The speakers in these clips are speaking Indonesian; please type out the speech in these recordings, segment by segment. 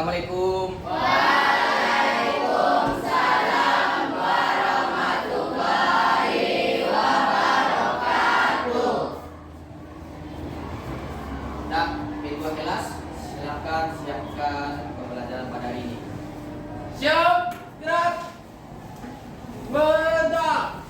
Assalamualaikum. Waalaikumsalam warahmatullahi wabarakatuh. Nah, ketua kelas, silakan siapkan pembelajaran pada hari ini. Siap, gerak, bergerak.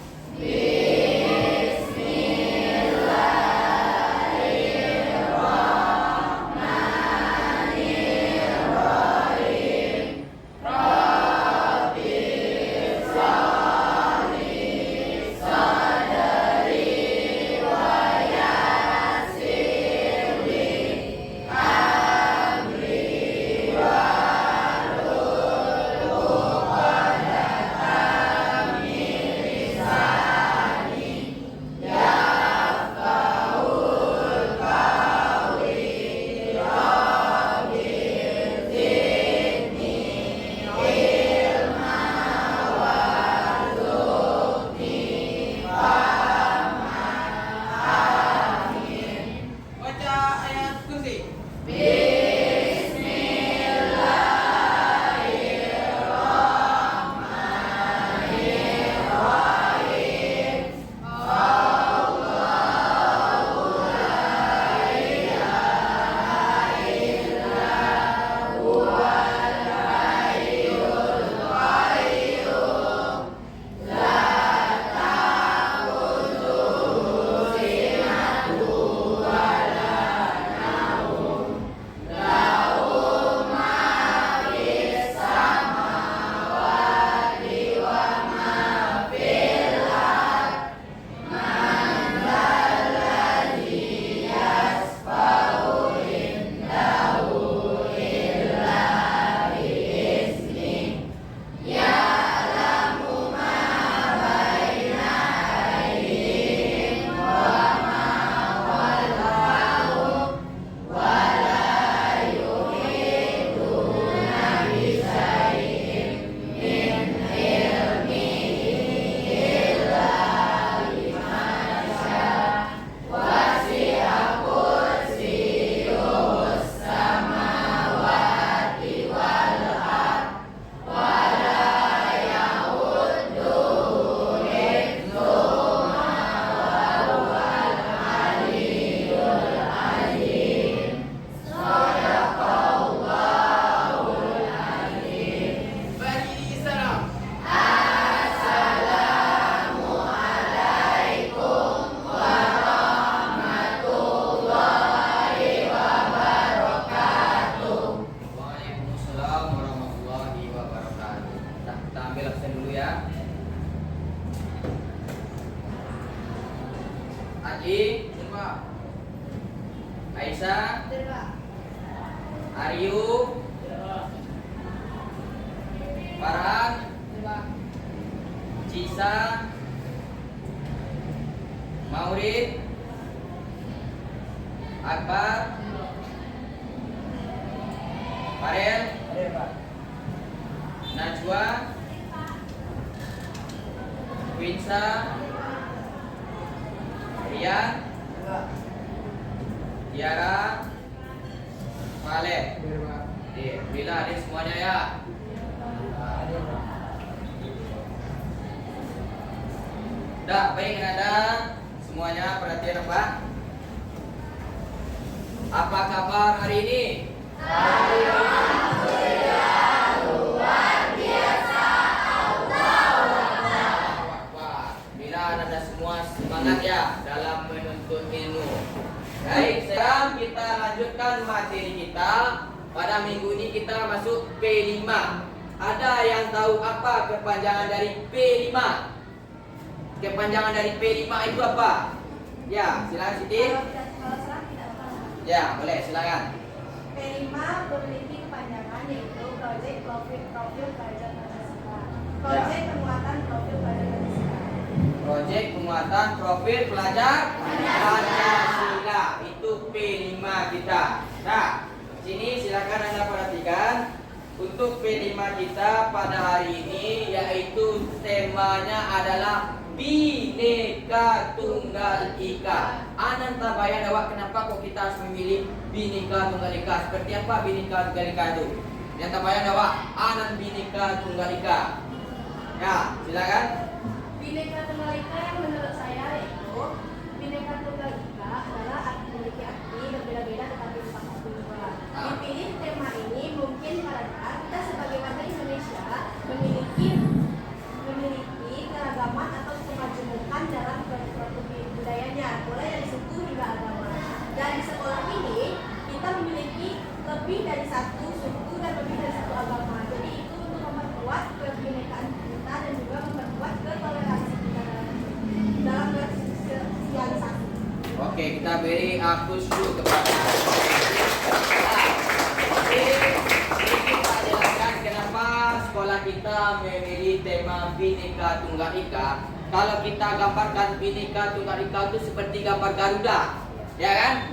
Baca ayat kursi. Bagi salam. Waalaikumsalam warahmatullahi wabarakatuh. Nah, kita ambil absen dulu ya. Aji, siapa? Aisyah, Aryu, Farhan, Cisa, Maurid, Akbar, Farel, Najwa, Winsa, Rian, Tiara, Malek. Bila adik semuanya ya. Dah, baik ada semuanya perhatian apa? Apa kabar hari ini? Wah, bila anda semua semangat ya dalam menuntut ilmu. Baik, sekarang kita lanjutkan materi kita. Pada minggu ini kita masuk P5. Ada yang tahu apa kepanjangan dari P5? Kepanjangan dari P5 itu apa? Ya, silakan Siti. Ya, boleh, silakan. P5 memiliki kepanjangan yaitu Proyek Profil Pelajar Pancasila. Proyek penguatan profil pelajar Pancasila. Proyek penguatan profil pelajar Pancasila. Itu P5 kita. Nah, sini silakan Anda perhatikan. Untuk P5 kita pada hari ini yaitu temanya adalah Bhinneka Tunggal Ika. Ananta bayan awak kenapa kok kita harus memilih Bhinneka Tunggal Ika? Seperti apa Bhinneka Tunggal Ika itu? Yang tampaknya ada Pak, Anan Bhinneka Tunggal Ika. Ya, silakan. Bhinneka Tunggal Ika yang menurut saya itu Bhinneka Tunggal Ika adalah memiliki arti berbeda-beda tetapi tetap satu juga. Dipilih tema ini mungkin karena kita sebagai warga Indonesia memiliki keragaman atau kemajemukan dalam suatu budayanya, mulai dari suku hingga agama. Dan di sekolah ini kita memiliki lebih dari satu suku dan lebih dari satu agama. Jadi itu untuk memperkuat kebinekaan kita dan juga memperkuat ketoleransi kita dalam bersosialisasi. Oke, kita beri akusu kepada. Oke, kita jelaskan kenapa sekolah kita memilih tema Bhinneka Tunggal Ika. Kalau kita gambarkan Bhinneka Tunggal Ika itu seperti gambar Garuda, ya kan?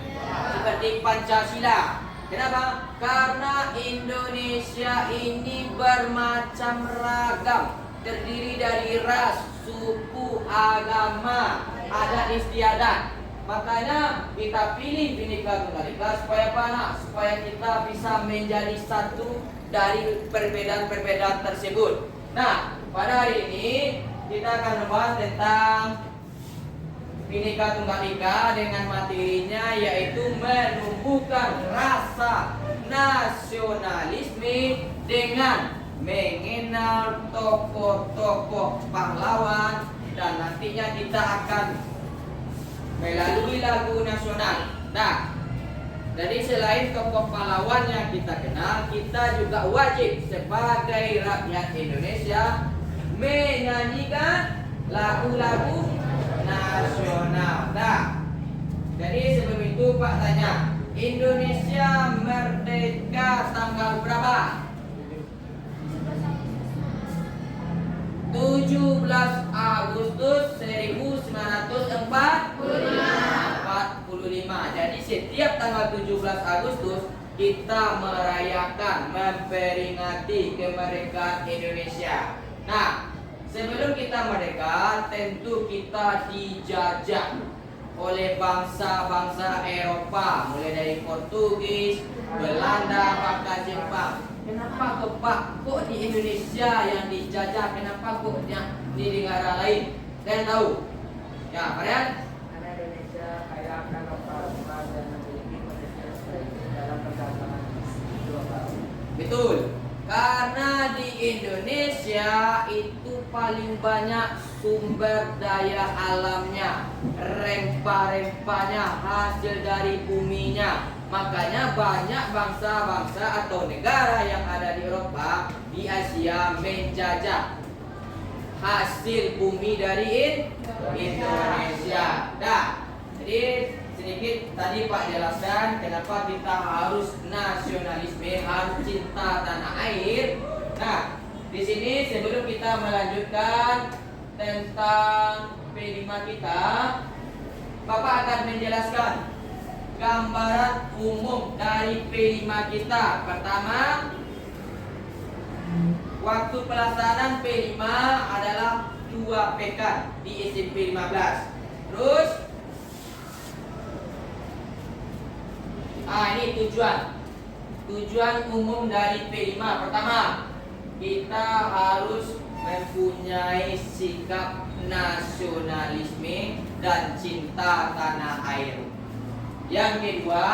Seperti Pancasila. Kenapa? Karena Indonesia ini bermacam ragam, terdiri dari ras, suku, agama, adat istiadat. Makanya kita pilih Bhinneka Tunggal Ika supaya apa nak? Supaya kita bisa menjadi satu dari perbedaan-perbedaan tersebut. Nah, pada hari ini kita akan membahas tentang Bhinneka Tunggal Ika dengan materinya yaitu menumbuhkan rasa nasionalisme dengan mengenal tokoh-tokoh pahlawan, dan nantinya kita akan melalui lagu nasional. Nah, jadi selain tokoh pahlawan yang kita kenal, kita juga wajib sebagai rakyat Indonesia menyanyikan lagu-lagu nasional. Nah, jadi sebelum itu Pak tanya, Indonesia merdeka tanggal berapa? 17 Agustus 1945. Jadi setiap tanggal 17 Agustus kita merayakan, memperingati kemerdekaan Indonesia. Nah, sebelum kita merdeka, tentu kita dijajah oleh bangsa-bangsa Eropa, mulai dari Portugis, Belanda, bahkan Jepang. Kenapa kok di Indonesia yang dijajah? Kenapa kok di negara lain? Kalian tahu? Ya, kalian? Karena Indonesia kaya akan lokal dan memiliki potensial dalam perdagangan global. Betul. Karena di Indonesia itu paling banyak sumber daya alamnya, rempah-rempahnya, hasil dari buminya. Makanya banyak bangsa-bangsa atau negara yang ada di Eropa, di Asia menjajah hasil bumi dari Indonesia. Nah, jadi sedikit tadi Pak jelaskan kenapa kita harus nasionalisme, harus cinta tanah air. Nah, di sini sebelum kita melanjutkan tentang P5 kita, Bapak akan menjelaskan gambaran umum dari P5 kita. Pertama, waktu pelaksanaan P5 adalah 2 pekan di SMP 15. Terus ini tujuan umum dari P5. Pertama, kita harus mempunyai sikap nasionalisme dan cinta tanah air. Yang kedua,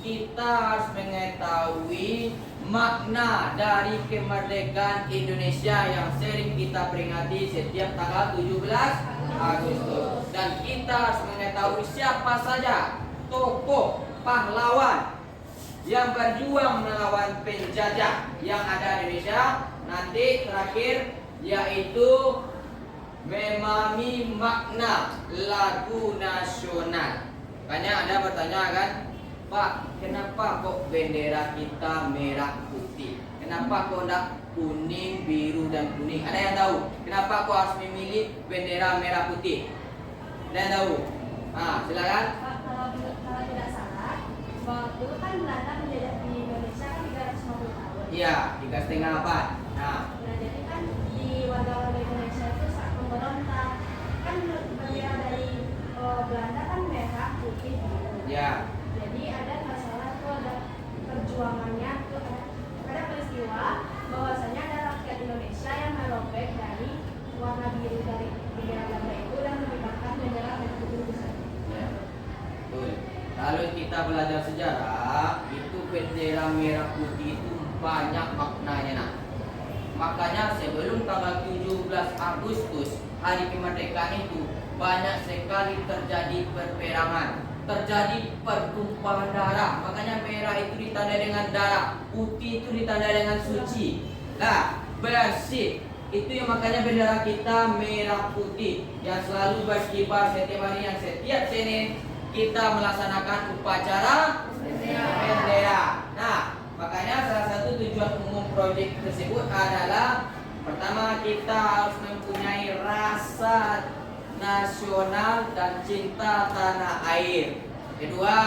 kita harus mengetahui makna dari kemerdekaan Indonesia yang sering kita peringati setiap tanggal 17 Agustus. Dan kita harus mengetahui siapa saja tokoh pahlawan yang berjuang melawan penjajah yang ada di Indonesia. Nanti terakhir yaitu memahami makna lagu nasional. Banyak ada bertanya kan, Pak, kenapa kok bendera kita merah putih? Kenapa kok enggak kuning, biru dan kuning? Ada yang tahu? Kenapa kok harus memilih bendera merah putih? Ada yang tahu? Silakan. Pak, kalau tidak salah, waktu kan Belanda menjajah di Indonesia kan 350 tahun. Iya, 3,5 abad. Nah, Jadi kan di warga-warga Indonesia itu saat memberontak, kan bendera dari Belanda kan merah putih biru. ya. Jadi ada masalah tuh, ada perjuangannya tuh, ada peristiwa kita belajar sejarah, itu bendera merah putih itu banyak maknanya nak. Makanya sebelum tanggal 17 Agustus hari kemerdekaan itu banyak sekali terjadi perperangan, terjadi pertumpahan darah. Makanya merah itu ditandai dengan darah, putih itu ditandai dengan suci. Nah, bersih itu yang makanya bendera kita merah putih yang selalu berkibar setiap hari, yang setiap Senin kita melaksanakan upacara bendera. Nah, makanya salah satu tujuan umum proyek tersebut adalah pertama, kita harus mempunyai rasa nasional dan cinta tanah air. Kedua,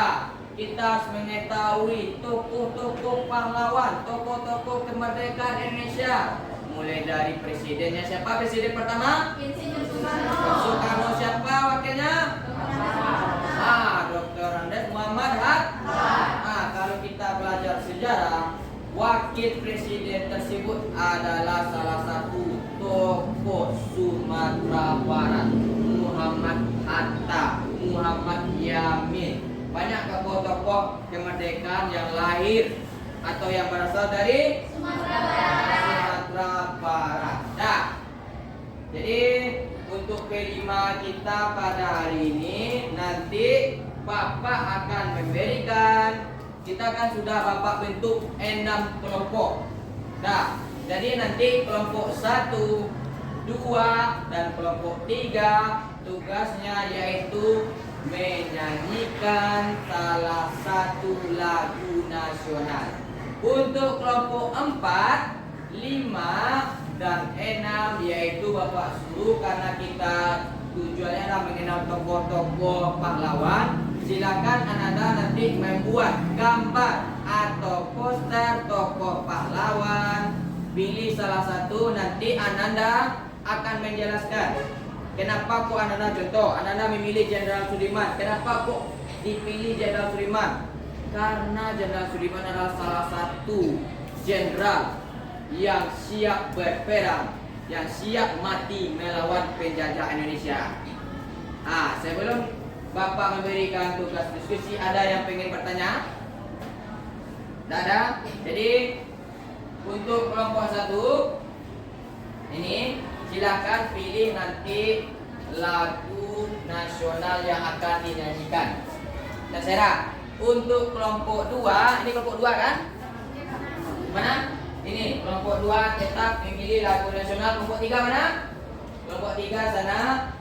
kita harus mengetahui tokoh-tokoh pahlawan, tokoh-tokoh kemerdekaan Indonesia. Mulai dari presidennya, siapa presiden pertama? Insinyur Soekarno. Soekarno. Siapa wakilnya? Dr. Andes Muhammad Hatta. Kalau kita belajar sejarah, wakil presiden tersebut adalah salah satu tokoh Sumatera Barat, Muhammad Hatta, Muhammad Yamin. Banyak tokoh-tokoh kemerdekaan yang lahir atau yang berasal dari Sumatera Barat. Nah, jadi untuk P5 kita pada hari ini, nanti Bapak akan memberikan, kita kan sudah Bapak bentuk 6 kelompok. Nah, jadi nanti kelompok 1, 2, dan kelompok 3 tugasnya yaitu menyanyikan salah satu lagu nasional. Untuk kelompok 4, 5, dan 6 yaitu Bapak suruh, karena kita tujuannya adalah mengenal tokoh-tokoh pahlawan. Silakan Anda nanti membuat gambar atau poster tokoh pahlawan. Pilih salah satu, nanti Anda akan menjelaskan kenapa kok Anda, contoh Anda memilih Jenderal Sudirman. Kenapa kok dipilih Jenderal Sudirman? Karena Jenderal Sudirman adalah salah satu jenderal yang siap berperang, yang siap mati melawan penjajah Indonesia. Sebelum Bapak memberikan tugas diskusi, ada yang pengen bertanya? Tidak ada? Jadi untuk kelompok 1 ini silakan pilih nanti lagu nasional yang akan dinyanyikan. Terserah. Untuk kelompok 2, ini kelompok 2 kan? Mana? Ini kelompok 2 tetap memilih lagu nasional. Kelompok 3 mana? Kelompok 3 sana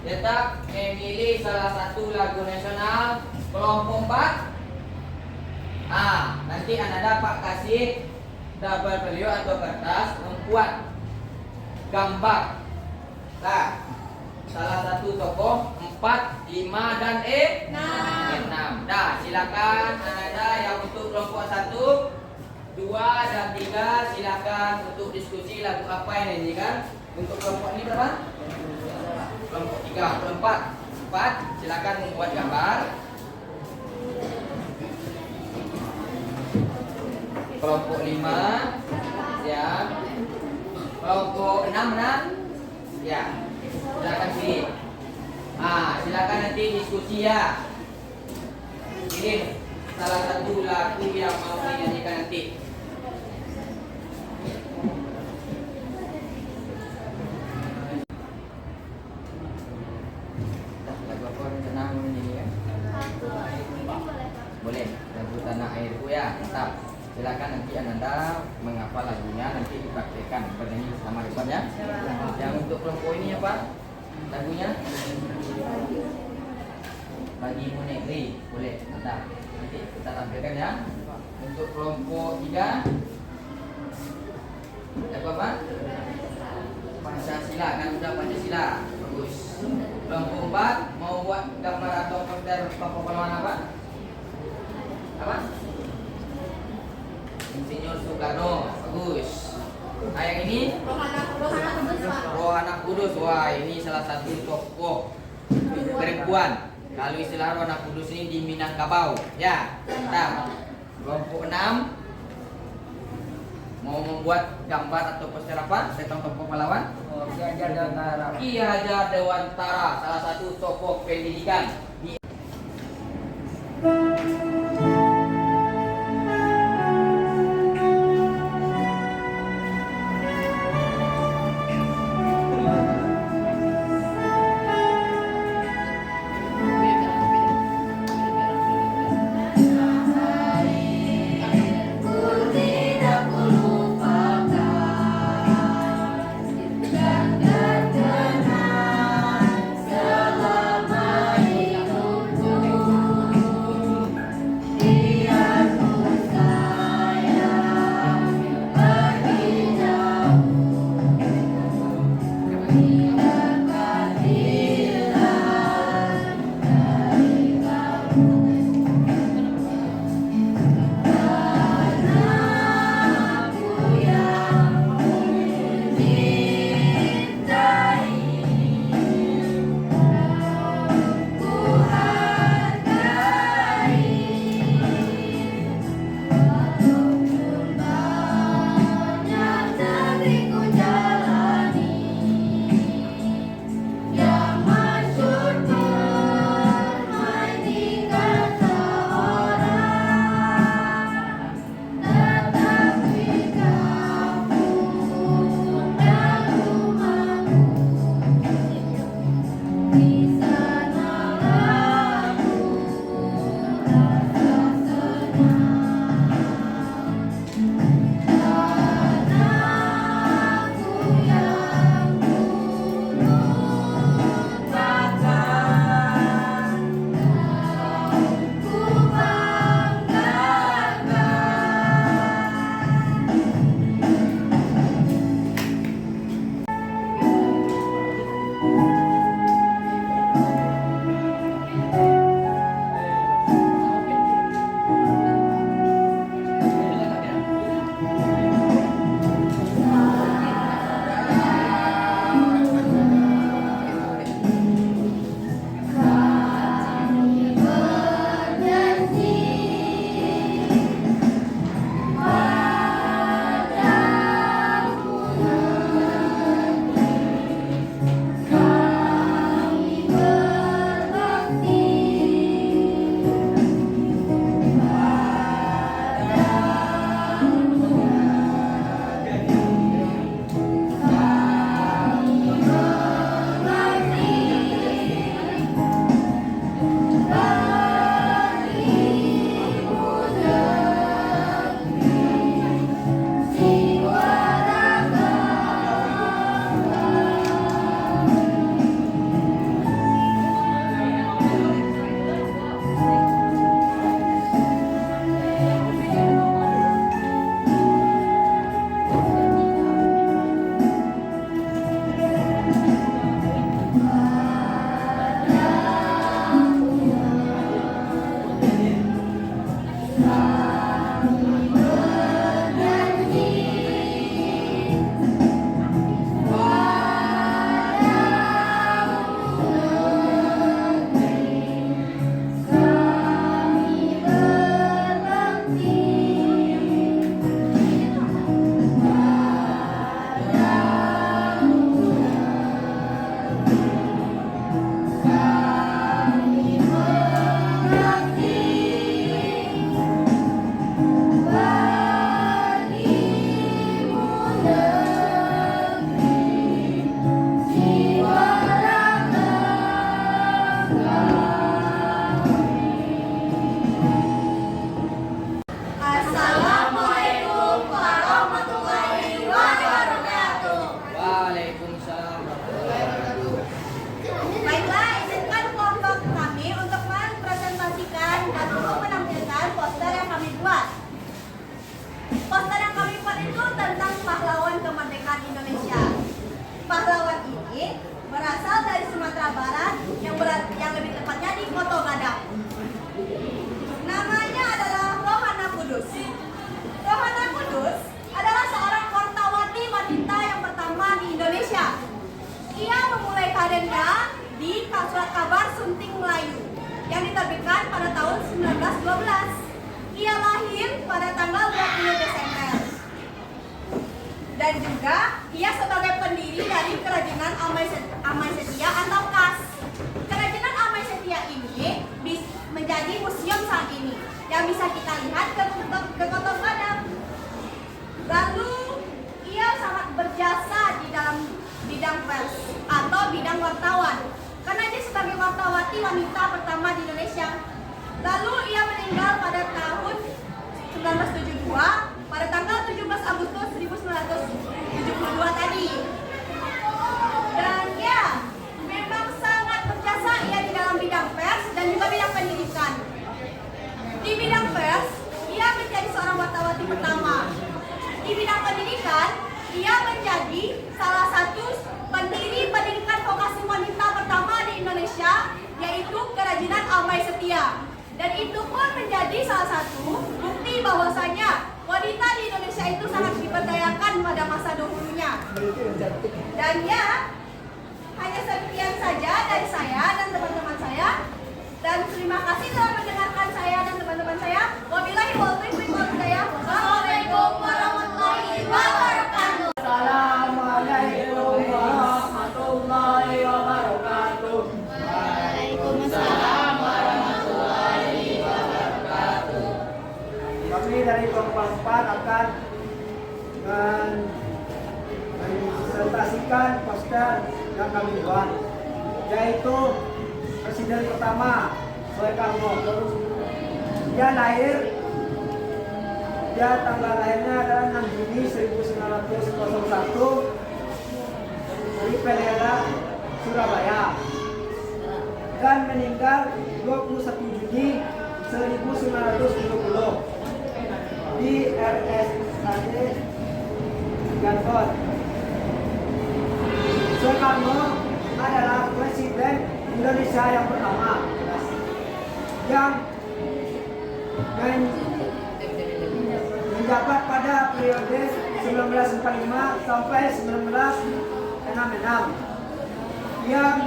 tetap memilih salah satu lagu nasional. Kelompok 4, nanti Anda dapat kasih double folio atau kertas membuat gambar. Nah, salah satu tokoh 4, 5, dan 6. Nah, silakan Anda yang untuk kelompok 1, 2, dan 3 silakan untuk diskusi lagu apa yang dinyanyikan. Untuk kelompok ini berapa? Kelompok 3, kelompok 4 silakan membuat gambar. Kelompok 5 siap. Kelompok 6 mana? Ya. Silakan pilih. Silakan nanti diskusi ya. Kirim salah satu lagu yang mau dinyanyikan nanti. Lagu apa yang menyanyi ya? Boleh, lagu Tanah Airku ya, tetap. Silakan nanti Anda menghafal lagunya, nanti dipraktekkan bernyanyi bersama depannya. Yang untuk kelompok ini apa? Lagunya? Bagimu Negeri, boleh, tetap. Nanti kita tampilkan ya. Untuk kelompok 3 lagu apa? Pancasila, kan sudah Pancasila. Bagus. Kelompok 4 mau buat gambar atau poster tokoh pahlawan apa? Apa? Insinyur Soekarno. Bagus. Yang ini Rohana Kudus. Wah, ini salah satu tokoh perempuan. Kalau istilah Rohana Kudus ini di Minangkabau. Ya, nah, kelompok 6 mau membuat gambar atau poster apa tentang tokoh pahlawan? Ki Hajar Dewantara. Ki Hajar Dewantara, salah satu tokoh pendidikan. Surat Kabar Sunting Melayu yang diterbitkan pada tahun 1912. Ia lahir pada tanggal 20 Desember. Dan juga ia sebagai pendiri dari Kerajinan Amai Setia atau KAS. Kerajinan Amai Setia ini menjadi museum saat ini yang bisa kita lihat ke Kota Padang. Lalu ia sangat berjasa di dalam bidang pers atau bidang wartawan karena dia sebagai wartawati wanita pertama di Indonesia. Lalu ia meninggal pada tahun 1972 pada tanggal 17 Agustus 1972 tadi. Dan ya, memang sangat berjasa ia di dalam bidang pers dan juga bidang pendidikan. Di bidang pers, ia menjadi seorang wartawati pertama. Di bidang pendidikan, ia menjadi salah satu pendiri pendidikan vokasi wanita pertama di Indonesia, yaitu Kerajinan Amai Setia. Dan itu pun menjadi salah satu bukti bahwasanya wanita di Indonesia itu sangat diberdayakan pada masa dahulunya. Dan ya, hanya sekian saja dari saya dan teman-teman saya. Dan terima kasih telah mendengarkan saya dan teman-teman saya. Wabillahi taufiq wal hidayah. Wassalamualaikum warahmatullahi wabarakatuh. Assalamualaikum warahmatullahi wabarakatuh. Waalaikumsalam warahmatullahi wabarakatuh. Kami dari kelompok 4 akan menpresentasikan poster yang kami buat, yaitu Presiden pertama Soekarno. Dia tanggal lahirnya adalah 6 Juni 1901 di Pereira, Surabaya, dan meninggal 21 Juni 1970 di RSUD Gatot. Soekarno adalah Presiden Indonesia yang pertama yang menjabat pada periode 1945 sampai 1966, yang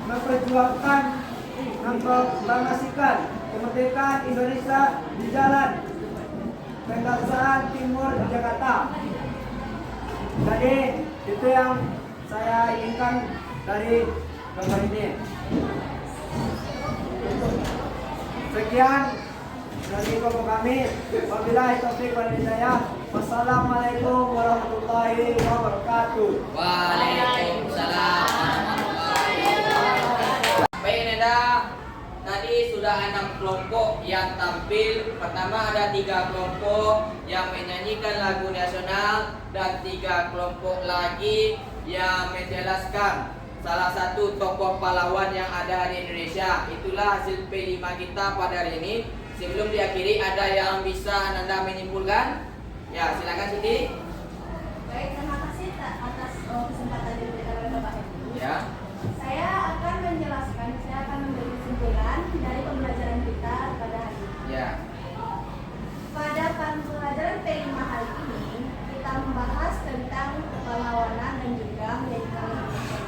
memperjuangkan memproklamasikan kemerdekaan Indonesia di Jalan Pegangsaan Timur Jakarta. Jadi itu yang saya inginkan dari gambar ini. Sekian dari kelompok kami. Wabillahi taufiq wal hidayah. Wassalamualaikum warahmatullahi wabarakatuh. Waalaikumsalam warahmatullahi wabarakatuh. Baik Neda, tadi sudah 6 kelompok yang tampil. Pertama ada 3 kelompok yang menyanyikan lagu nasional dan 3 kelompok lagi yang menjelaskan salah satu tokoh pahlawan yang ada di Indonesia. Itulah hasil P5 kita pada hari ini. Sebelum diakhiri, ada yang bisa Anda menyimpulkan? Ya, silakan Siti. Baik, terima kasih atas kesempatan yang diberikan oleh Bapak Hendi. Ya. Saya akan memberi kesimpulan dari pembelajaran kita pada hari ini. Ya. Pada pembelajaran P5 hari ini, kita membahas tentang kepahlawanan dan juga menjadikan Indonesia.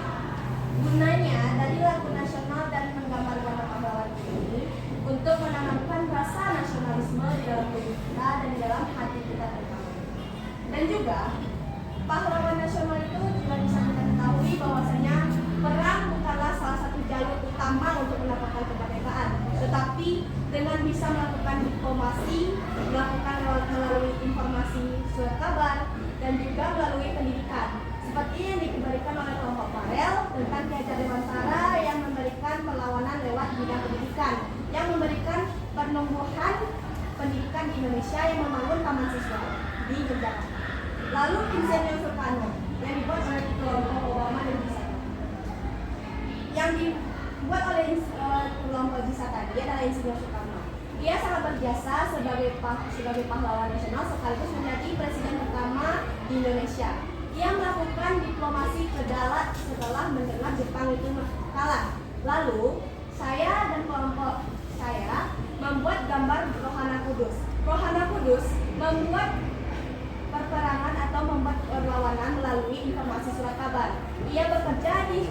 Gunanya dari lagu nasional dan menggambar warna pahlawan ini untuk menanamkan rasa nasionalisme di dalam tubuh kita dan di dalam hati kita bersama. Dan juga pahlawan nasional itu juga bisa kita ketahui bahwasanya perang bukanlah salah satu jalur utama untuk mendapatkan kemerdekaan, tetapi dengan bisa melakukan diplomasi, melakukan melalui informasi surat kabar, dan juga melalui pendidikan. Seperti yang diberikan oleh kelompok Farel tentang Ki Hajar Dewantara yang memberikan perlawanan lewat bidang pendidikan, yang memberikan penumbuhan pendidikan di Indonesia yang membangun taman siswa di Yogyakarta. Lalu Insinyur Soekarno yang dibuat oleh kelompok Obama dan Bisa. Yang dibuat oleh kelompok Bisa tadi adalah Insinyur Soekarno. Dia sangat berjasa sebagai pahlawan nasional sekaligus menjadi presiden pertama di Indonesia. Ia melakukan diplomasi ke darat setelah mendengar Jepang itu kalah. Lalu saya dan kelompok saya membuat gambar Rohana Kudus. Rohana Kudus membuat perperangan atau membuat perlawanan melalui informasi surat kabar. Ia bekerja di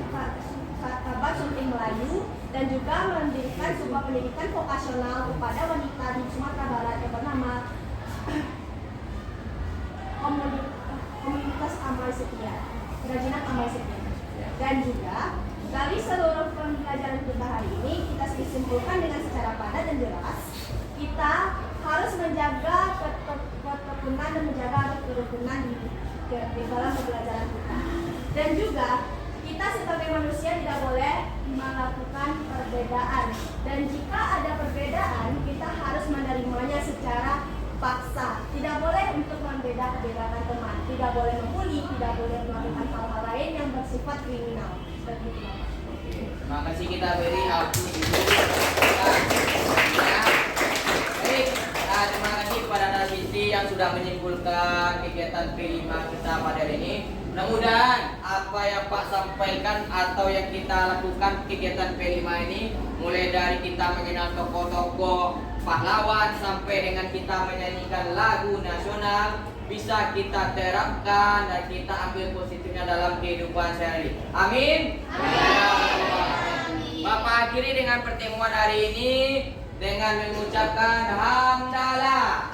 Kabar Sunting Melayu dan juga mendirikan sebuah pendidikan vokasional kepada wanita di Sumatera Barat yang bernama Komunitas Amal Setia, Kerajinan Amal Setia. Dan juga dari seluruh pembelajaran kita hari ini kita simpulkan dengan secara padat dan jelas, kita harus menjaga kerukunan dan menjaga kerukunan di dalam pembelajaran kita. Dan juga kita sebagai manusia tidak boleh melakukan perbedaan. Dan jika ada perbedaan, kita harus menerimanya secara paksa. Tidak boleh untuk membedakan teman, tidak boleh membuli, tidak boleh melakukan hal-hal lain yang bersifat kriminal. Seperti itu. Terima kasih kita beri aku dulu. Baik, terima kasih kepada Nasiti yang sudah menyimpulkan kegiatan P5 kita pada hari ini. Mudah-mudahan apa yang Pak sampaikan atau yang kita lakukan kegiatan P5 ini, mulai dari kita mengenal tokoh-tokoh pahlawan sampai dengan kita menyanyikan lagu nasional, bisa kita terapkan dan kita ambil positifnya dalam kehidupan sehari. Amin. Bapak akhiri dengan pertemuan hari ini dengan mengucapkan hamdalah.